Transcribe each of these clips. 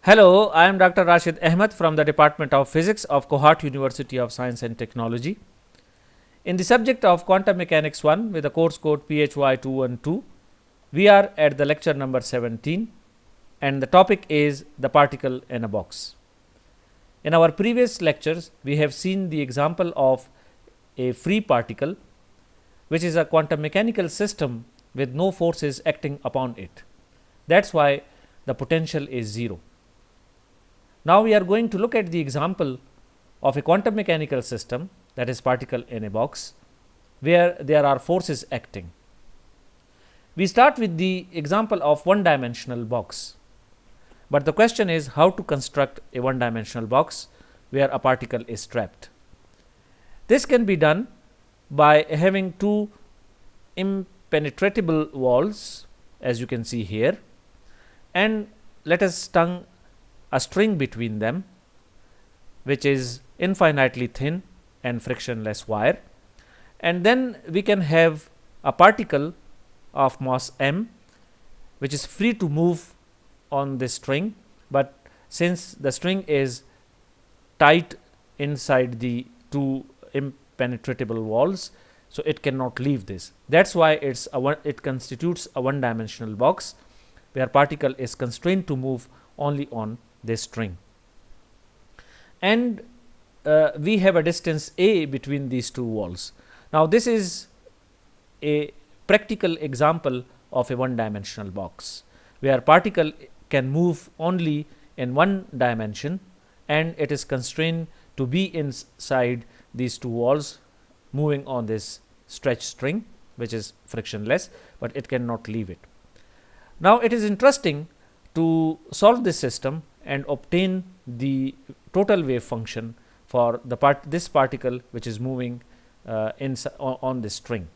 Hello, I am Dr. Rashid Ahmed from the Department of Physics of Kohat University of Science and Technology. In the subject of Quantum Mechanics 1 with the course code PHY 212, we are at the lecture number 17 and the topic is the particle in a box. In our previous lectures, we have seen the example of a free particle, which is a quantum mechanical system with no forces acting upon it. That's why the potential is zero. Now we are going to look at the example of a quantum mechanical system, that is particle in a box, where there are forces acting. We start with the example of one-dimensional box. But the question is how to construct a one-dimensional box where a particle is trapped. This can be done by having two impenetrable walls, as you can see here, and let us string a string between them, which is infinitely thin and frictionless wire, and then we can have a particle of mass m which is free to move on this string, but since the string is tight inside the two impenetrable walls, so it cannot leave this. That's why it constitutes a one-dimensional box where particle is constrained to move only on this string, and we have a distance a between these two walls. Now this is a practical example of a one-dimensional box where particle can move only in one dimension and it is constrained to be inside these two walls moving on this stretch string, which is frictionless, but it cannot leave it. Now it is interesting to solve this system and obtain the total wave function for this particle which is moving on this string.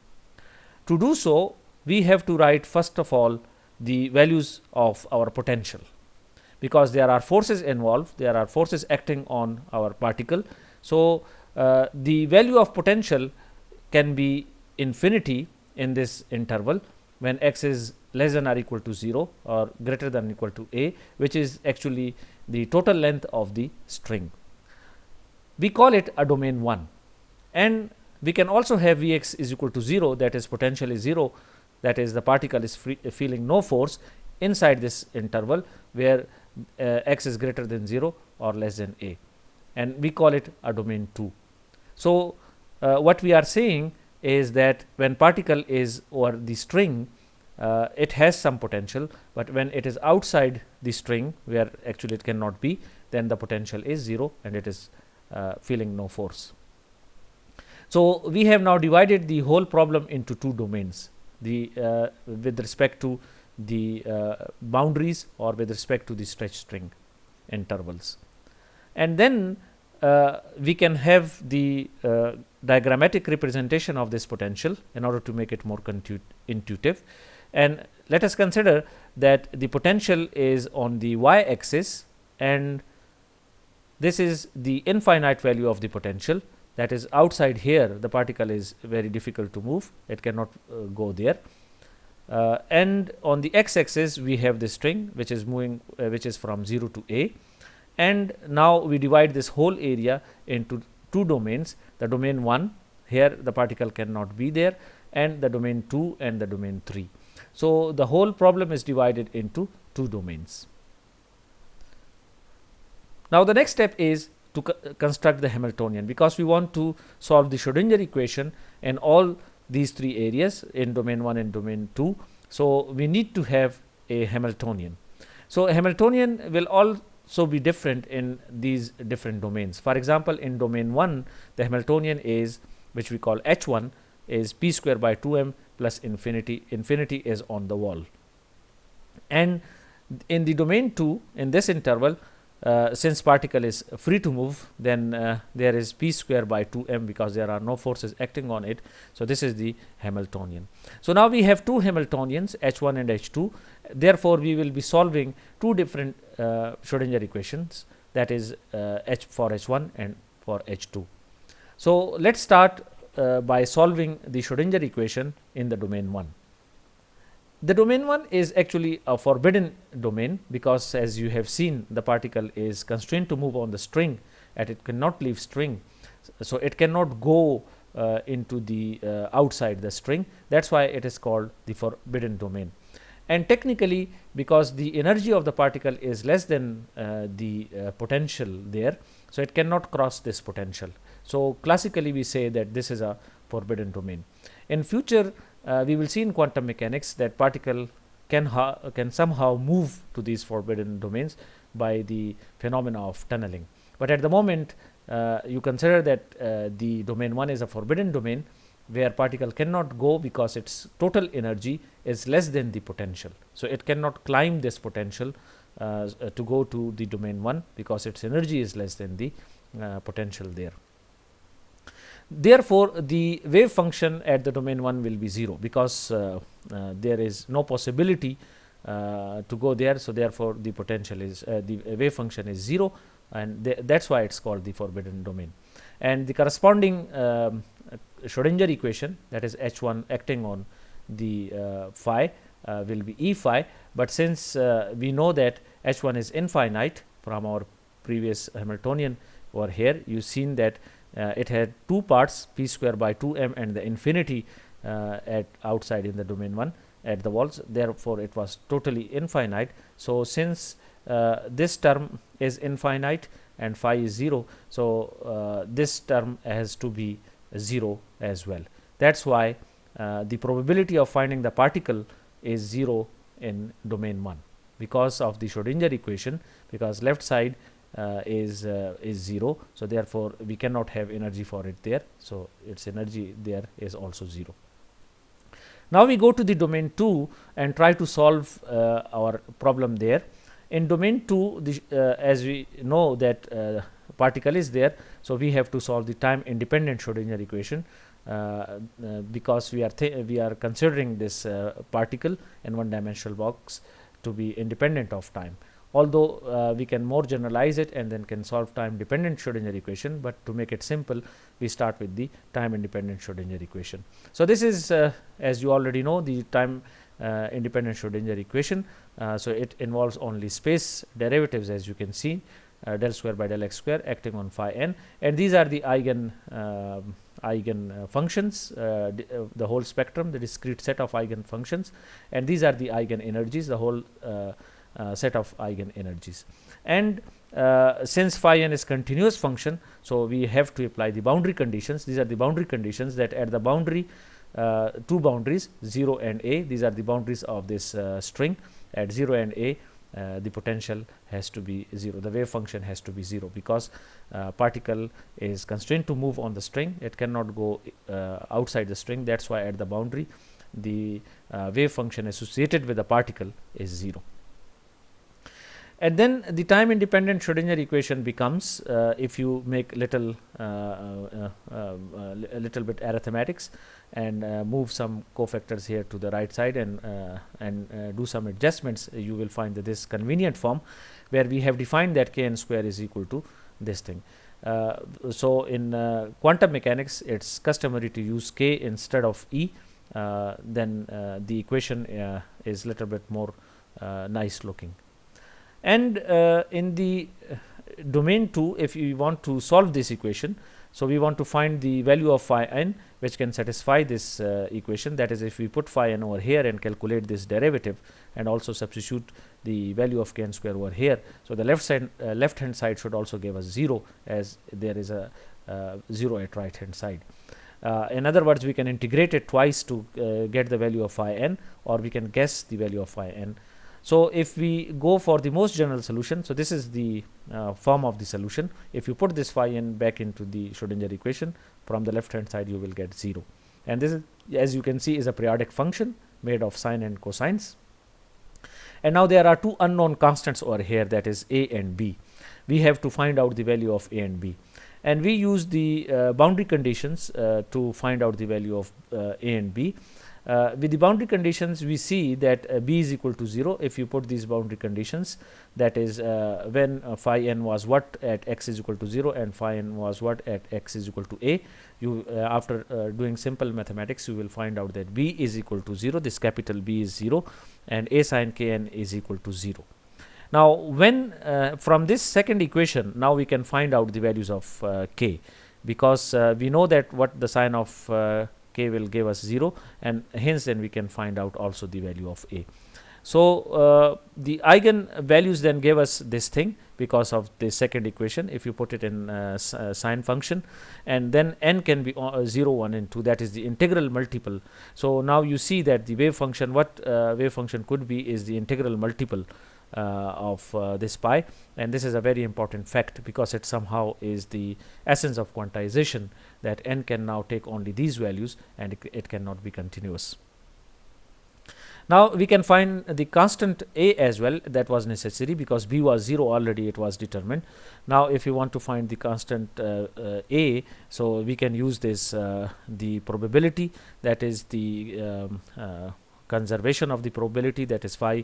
To do so, we have to write first of all the values of our potential, because there are forces involved, there are forces acting on our particle. So the value of potential can be infinity in this interval when x is less than or equal to 0 or greater than or equal to a, which is actually the total length of the string. We call it a domain 1, and we can also have Vx is equal to 0, that is potential is 0, that is the particle is feeling no force inside this interval where x is greater than 0 or less than a, and we call it a domain 2. So what we are saying is that when particle is over the string, it has some potential, but when it is outside the string where actually it cannot be, then the potential is 0 and it is feeling no force. So we have now divided the whole problem into two domains, with respect to the boundaries or with respect to the stretch string intervals, and then we can have the diagrammatic representation of this potential in order to make it more intuitive. And let us consider that the potential is on the y-axis, and this is the infinite value of the potential, that is outside here the particle is very difficult to move, it cannot go there, and on the x-axis we have this string which is moving which is from 0 to a, and now we divide this whole area into two domains, the domain 1, here the particle cannot be there, and the domain 2 and the domain 3. So the whole problem is divided into two domains. Now the next step is to construct the Hamiltonian, because we want to solve the Schrodinger equation in all these three areas, in domain 1 and domain 2. So we need to have a Hamiltonian. So a Hamiltonian will also be different in these different domains. For example, in domain 1, the Hamiltonian is, which we call H1, is p square by 2m plus infinity. Infinity is on the wall. And in the domain 2, in this interval, since particle is free to move, then there is p square by 2m because there are no forces acting on it. So this is the Hamiltonian. So now we have two Hamiltonians, H1 and H2. Therefore we will be solving two different Schrodinger equations, that is H for H1 and for H2. So let's start by solving the Schrodinger equation in the domain 1. The domain 1 is actually a forbidden domain, because as you have seen, the particle is constrained to move on the string and it cannot leave string. So it cannot go into the outside the string. That's why it is called the forbidden domain. And technically, because the energy of the particle is less than the potential there, so it cannot cross this potential. So classically we say that this is a forbidden domain. In future we will see in quantum mechanics that particle can somehow move to these forbidden domains by the phenomena of tunneling. But at the moment you consider that the domain 1 is a forbidden domain where particle cannot go because its total energy is less than the potential. So it cannot climb this potential to go to the domain 1 because its energy is less than the potential there. Therefore, the wave function at the domain 1 will be 0 because there is no possibility to go there. So therefore, the potential is the wave function is 0, and that's why it's called the forbidden domain. And the corresponding Schrodinger equation, that is H1 acting on the phi, will be E phi. But since we know that H1 is infinite from our previous Hamiltonian over here, you've seen that it had two parts, p square by 2m and the infinity at outside in the domain 1 at the walls. Therefore, it was totally infinite. So since this term is infinite and phi is 0, so this term has to be 0 as well. That's why the probability of finding the particle is 0 in domain 1 because of the Schrodinger equation, because left side is 0. So therefore, we cannot have energy for it there. So its energy there is also 0. Now we go to the domain 2 and try to solve our problem there. In domain 2, as we know that particle is there, so we have to solve the time independent Schrodinger equation because we are considering this particle in one dimensional box to be independent of time. Although we can more generalize it and then can solve time dependent Schrodinger equation, but to make it simple, we start with the time independent Schrodinger equation. So this is, as you already know, the time independent Schrodinger equation. So it involves only space derivatives, as you can see, del square by del x square acting on phi n, and these are the eigen functions, the whole spectrum, the discrete set of eigen functions, and these are the eigen energies, the whole set of eigen energies. And since phi n is continuous function, so we have to apply the boundary conditions. These are the boundary conditions that at the boundary, two boundaries 0 and a, these are the boundaries of this string. At 0 and a, the potential has to be 0, the wave function has to be 0 because particle is constrained to move on the string, it cannot go outside the string. That's why at the boundary the wave function associated with the particle is 0. And then the time independent Schrodinger equation becomes, if you make little bit arithmetics and move some cofactors here to the right side and do some adjustments, you will find that this convenient form where we have defined that kn square is equal to this thing. So in quantum mechanics, it's customary to use k instead of e. Then the equation is little bit more nice looking. And in the domain 2, if you want to solve this equation, so we want to find the value of phi n which can satisfy this equation. That is, if we put phi n over here and calculate this derivative and also substitute the value of kn square over here, so the left hand side should also give us 0, as there is a 0 at right hand side. In other words, we can integrate it twice to get the value of phi n, or we can guess the value of phi n. So if we go for the most general solution, so this is the form of the solution. If you put this phi n back into the Schrodinger equation, from the left hand side you will get 0. And this is, as you can see, is a periodic function made of sine and cosines. And now there are two unknown constants over here, that is a and b. We have to find out the value of a and b. And we use the boundary conditions to find out the value of a and b. With the boundary conditions, we see that B is equal to 0 if you put these boundary conditions, that is when phi n was what at x is equal to 0 and phi n was what at x is equal to a. You after doing simple mathematics, you will find out that B is equal to 0, this capital B is 0, and a sin kn is equal to 0. Now when from this second equation, now we can find out the values of k, because we know that what the sign of k will give us 0, and hence then we can find out also the value of a. So the eigen values then gave us this thing because of the second equation. If you put it in sine function, and then n can be 0, 1 and 2, that is the integral multiple. So now you see that the wave function, what wave function could be, is the integral multiple of this pi, and this is a very important fact because it somehow is the essence of quantization, that n can now take only these values and it cannot be continuous. Now we can find the constant a as well. That was necessary because b was 0 already, it was determined. Now if you want to find the constant a, so we can use this the probability, that is the conservation of the probability, that is phi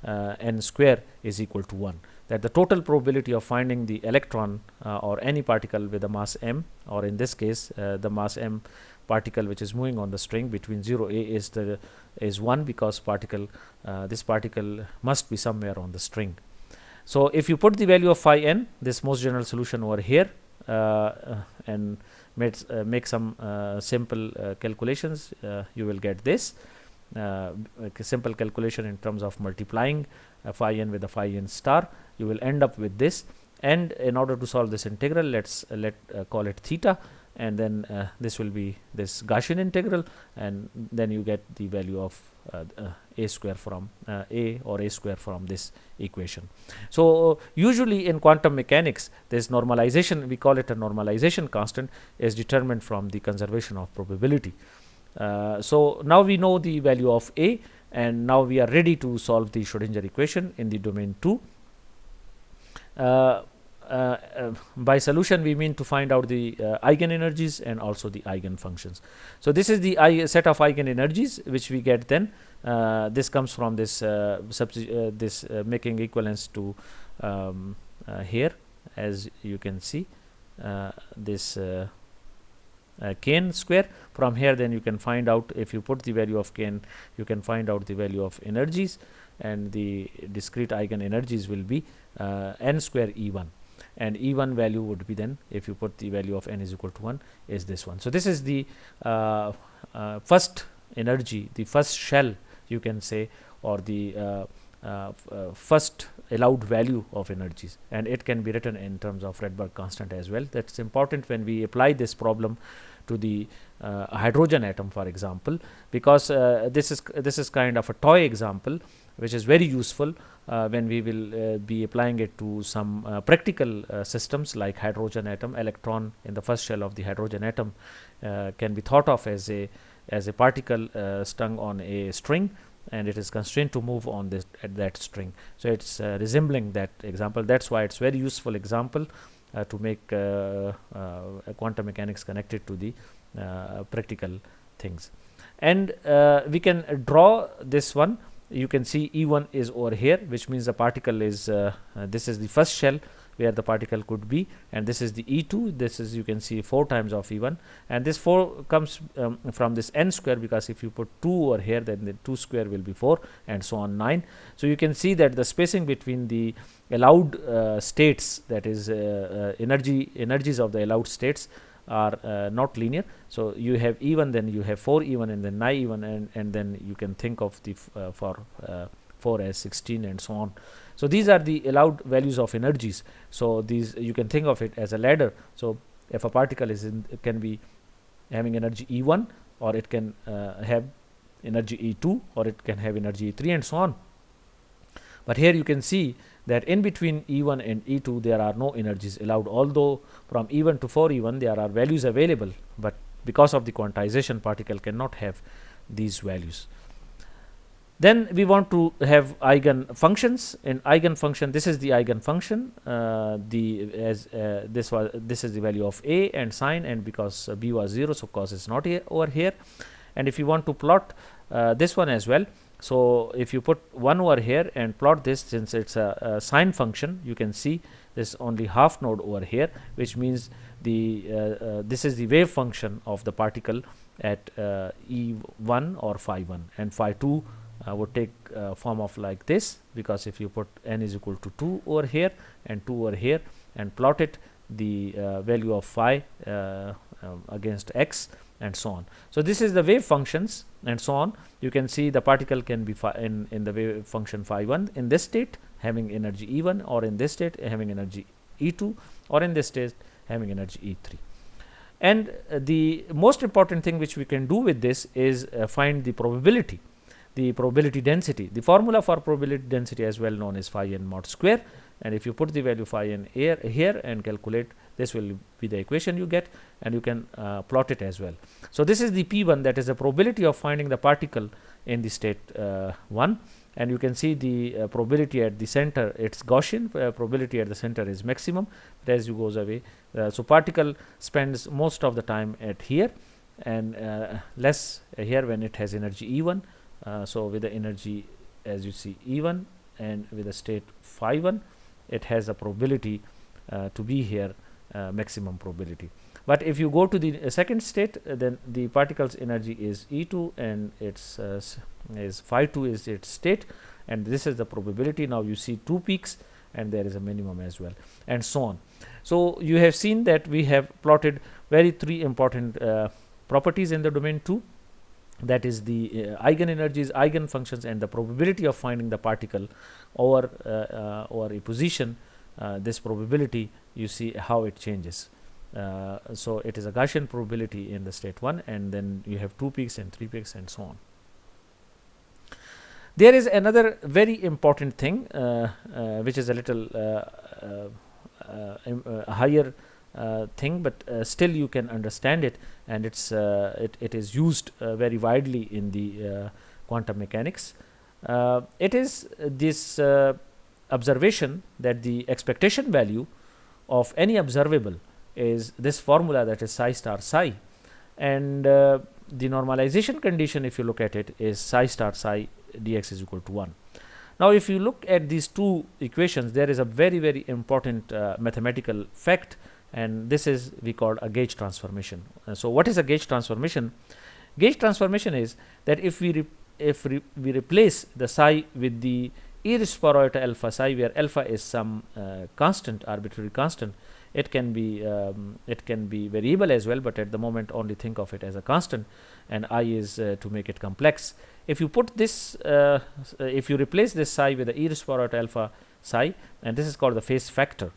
n square is equal to 1, that the total probability of finding the electron or any particle with a mass m, or in this case the mass m particle which is moving on the string between 0 a is 1, because this particle must be somewhere on the string. So if you put the value of phi n, this most general solution over here, and make some simple calculations, you will get this a simple calculation in terms of multiplying phi n with a phi n star. You will end up with this, and in order to solve this integral, let's call it theta, and then this will be this Gaussian integral, and then you get the value of a square from a square from this equation. So usually in quantum mechanics, this normalization, we call it a normalization constant, is determined from the conservation of probability. So now we know the value of a, and now we are ready to solve the Schrodinger equation in the domain 2. By solution, we mean to find out the eigenenergies and also the eigenfunctions. So this is the set of eigenenergies which we get then. This comes from this making equivalence to here, as you can see, this kn square. From here then you can find out, if you put the value of kn, you can find out the value of energies, and the discrete eigenenergies will be n square E1, and E1 value would be then, if you put the value of n is equal to 1, is this one. So this is the first energy, the first shell you can say, or the first allowed value of energies, and it can be written in terms of Rydberg constant as well. That's important when we apply this problem to the hydrogen atom, for example, because this is kind of a toy example which is very useful when we will be applying it to some practical systems like hydrogen atom. Electron in the first shell of the hydrogen atom can be thought of as a particle strung on a string, and it is constrained to move on that string. So it's resembling that example. That's why it's very useful example to make quantum mechanics connected to the practical things. And we can draw this one. You can see E1 is over here, which means the particle is this is the first shell where the particle could be, and this is the E2. This is, you can see, 4 times of E1, and this 4 comes from this n square, because if you put 2 over here, then the 2 square will be 4, and so on 9. So you can see that the spacing between the allowed states, that is energies of the allowed states, are not linear. So you have E1, then you have 4 E1, and then 9 E1, and then you can think of the for 4 as 16 and so on. So these are the allowed values of energies. So these, you can think of it as a ladder. So if a particle is can be having energy E1, or it can have energy E2, or it can have energy E3, and so on. But here you can see that in between E1 and E2 there are no energies allowed, although from E1 to 4E1 there are values available, but because of the quantization, particle cannot have these values. Then we want to have eigen functions. In eigen function, this is the eigen function. This is the value of a and sine, and because b was 0, so cos is not over here. And if you want to plot this one as well. So if you put 1 over here and plot this, since it's a sine function, you can see there's only half node over here, which means the this is the wave function of the particle at E1 or phi 1, and phi 2 would take form of like this, because if you put n is equal to 2 over here and 2 over here and plot it, the value of phi against x and so on. So this is the wave functions and so on. You can see the particle can be in the wave function phi 1 in this state having energy E1, or in this state having energy E2, or in this state having energy E3. And the most important thing which we can do with this is find the probability density. The formula for probability density is well known as phi n mod square, and if you put the value phi n here and calculate, this will be the equation you get, and you can plot it as well. So this is the P1, that is the probability of finding the particle in the state 1, and you can see the probability at the center, it's Gaussian, probability at the center is maximum, but as you goes away, so particle spends most of the time at here, and less here when it has energy E1. So with the energy, as you see, E1, and with the state phi 1, it has a probability to be here, maximum probability. But if you go to the second state, then the particle's energy is E2, and its is phi 2 is its state, and this is the probability. Now you see 2 peaks, and there is a minimum as well, and so on. So you have seen that we have plotted very 3 important properties in the domain 2. That is the eigenenergies, eigenfunctions, and the probability of finding the particle over a position. This probability, you see how it changes. So it is a Gaussian probability in the state 1, and then you have 2 peaks and 3 peaks and so on. There is another very important thing which is a little higher thing, but still you can understand it, and it is used very widely in the quantum mechanics. It is this observation that the expectation value of any observable is this formula, that is psi star psi, and the normalization condition, if you look at it, is psi star psi dx is equal to 1. Now if you look at these 2 equations, there is a very important mathematical fact, and this is we call a gauge transformation. So what is a gauge transformation? Gauge transformation is that if we replace the psi with the e raised to power iota alpha psi, where alpha is some constant, arbitrary constant, it can be variable as well, but at the moment only think of it as a constant, and I is to make it complex. If you put this, if you replace this psi with the e raised to power iota alpha psi, and this is called the phase factor.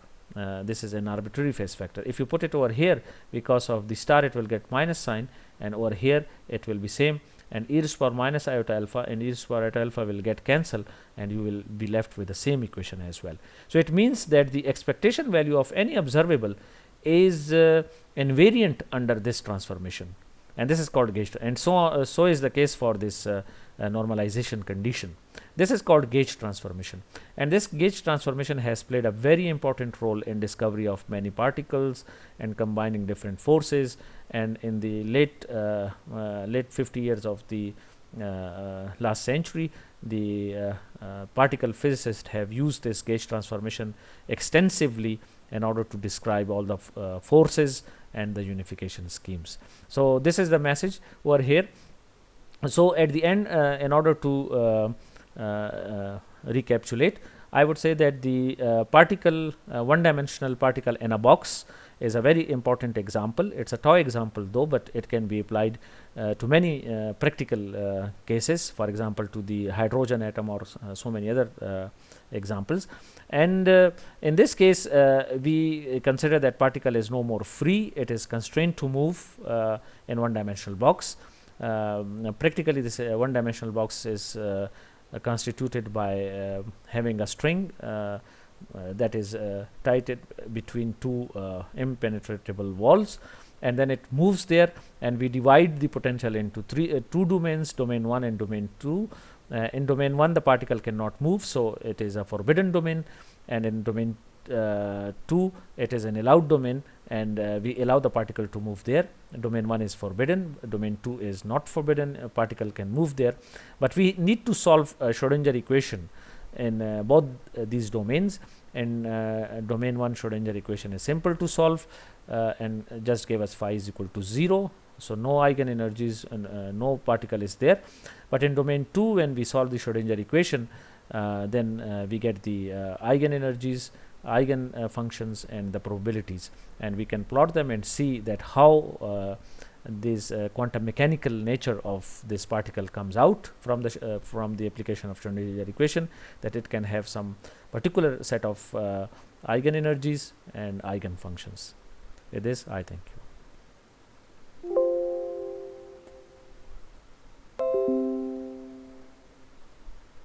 This is an arbitrary phase factor. If you put it over here, because of the star, it will get minus sign, and over here it will be same, and e raised to power minus iota alpha and e raised to power iota alpha will get cancelled, and you will be left with the same equation as well. So it means that the expectation value of any observable is invariant under this transformation, and this is called gauge, and so is the case for this normalization condition. This is called gauge transformation, and this gauge transformation has played a very important role in discovery of many particles and combining different forces, and in the late 50 years of the last century, the particle physicists have used this gauge transformation extensively in order to describe all the forces and the unification schemes. So this is the message over here. So at the end, in order to recapitulate, I would say that the particle, one-dimensional particle in a box, is a very important example. It's a toy example though, but it can be applied to many practical cases, for example to the hydrogen atom, or so many other examples. And in this case, we consider that particle is no more free, it is constrained to move in one-dimensional box. Practically this one-dimensional box is constituted by having a string that is tied between 2 impenetrable walls, and then it moves there, and we divide the potential into 2 domains, domain 1 and domain 2. In domain 1 the particle cannot move, so it is a forbidden domain, and in domain 2, it is an allowed domain, and we allow the particle to move there. Domain 1 is forbidden, domain 2 is not forbidden, a particle can move there. But we need to solve a Schrodinger equation in both these domains, and domain 1 Schrodinger equation is simple to solve, and just gave us phi is equal to 0. So no eigenenergies and no particle is there. But in domain 2, when we solve the Schrodinger equation, then we get the eigenenergies, eigen functions, and the probabilities, and we can plot them and see that how this quantum mechanical nature of this particle comes out from the application of Schrodinger equation, that it can have some particular set of eigenenergies and eigen functions. With this, I thank you.